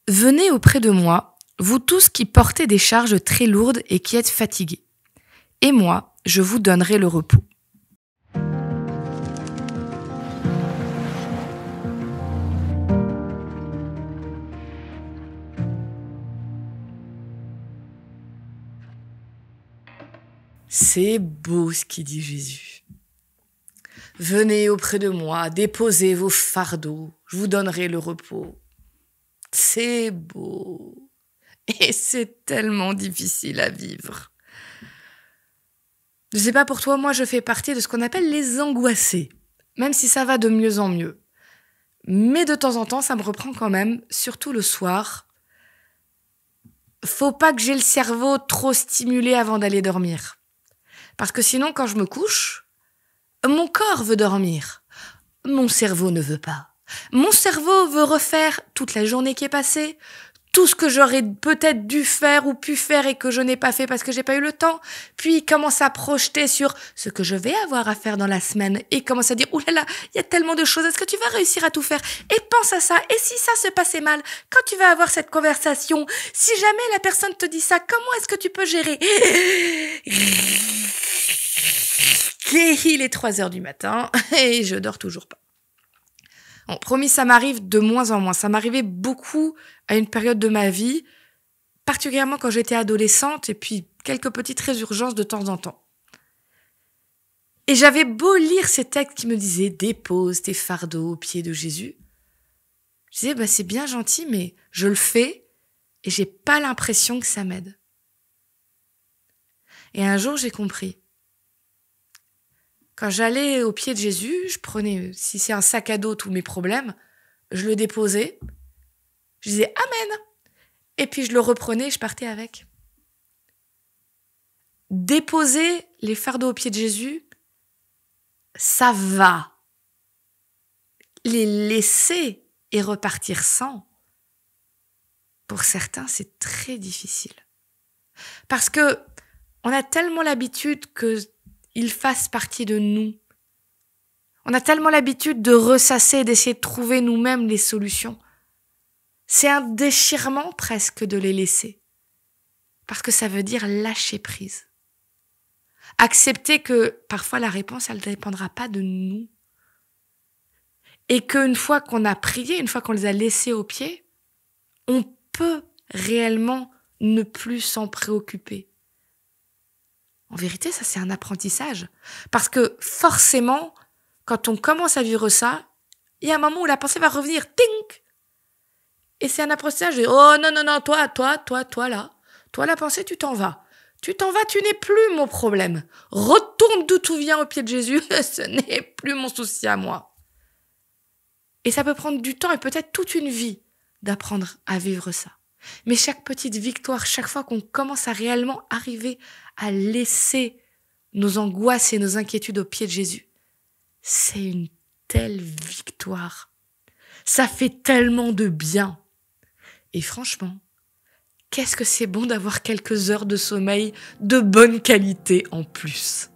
Venez auprès de moi, vous tous qui portez des charges très lourdes et qui êtes fatigués. Et moi, je vous donnerai le repos. C'est beau ce qui dit Jésus. Venez auprès de moi, déposez vos fardeaux, je vous donnerai le repos. C'est beau. Et c'est tellement difficile à vivre. Je sais pas pour toi, moi je fais partie de ce qu'on appelle les angoissés, même si ça va de mieux en mieux. Mais de temps en temps, ça me reprend quand même, surtout le soir. Faut pas que j'ai le cerveau trop stimulé avant d'aller dormir. Parce que sinon, quand je me couche, mon corps veut dormir. Mon cerveau ne veut pas. Mon cerveau veut refaire toute la journée qui est passée, tout ce que j'aurais peut-être dû faire ou pu faire et que je n'ai pas fait parce que j'ai pas eu le temps. Puis il commence à projeter sur ce que je vais avoir à faire dans la semaine et il commence à dire « Ouh là là, il y a tellement de choses, est-ce que tu vas réussir à tout faire ? Et pense à ça, et si ça se passait mal, quand tu vas avoir cette conversation, si jamais la personne te dit ça, comment est-ce que tu peux gérer ?» Et il est 3h du matin et je dors toujours pas. Bon, promis, ça m'arrive de moins en moins. Ça m'arrivait beaucoup à une période de ma vie, particulièrement quand j'étais adolescente, et puis quelques petites résurgences de temps en temps. Et j'avais beau lire ces textes qui me disaient « Dépose tes fardeaux aux pieds de Jésus ». Je disais « c'est bien gentil, mais je le fais et j'ai pas l'impression que ça m'aide ». Et un jour, j'ai compris. Quand j'allais au pied de Jésus, je prenais, si c'est un sac à dos, tous mes problèmes, je le déposais, je disais « Amen » et puis je le reprenais et je partais avec. Déposer les fardeaux au pied de Jésus, ça va. Les laisser et repartir sans, pour certains, c'est très difficile. Parce que on a tellement l'habitude qu'ils fassent partie de nous. On a tellement l'habitude de ressasser, d'essayer de trouver nous-mêmes les solutions. C'est un déchirement presque de les laisser. Parce que ça veut dire lâcher prise. Accepter que parfois la réponse, elle ne dépendra pas de nous. Et qu'une fois qu'on a prié, une fois qu'on les a laissés au pied, on peut réellement ne plus s'en préoccuper. En vérité, ça c'est un apprentissage. Parce que forcément, quand on commence à vivre ça, il y a un moment où la pensée va revenir, ting. Et c'est un apprentissage de « Oh non, non, non, toi là. Toi la pensée, tu t'en vas. Tu t'en vas, tu n'es plus mon problème. Retourne d'où tu viens au pied de Jésus, ce n'est plus mon souci à moi. » Et ça peut prendre du temps et peut-être toute une vie d'apprendre à vivre ça. Mais chaque petite victoire, chaque fois qu'on commence à réellement arriver à laisser nos angoisses et nos inquiétudes au pied de Jésus, c'est une telle victoire. Ça fait tellement de bien. Et franchement, qu'est-ce que c'est bon d'avoir quelques heures de sommeil de bonne qualité en plus.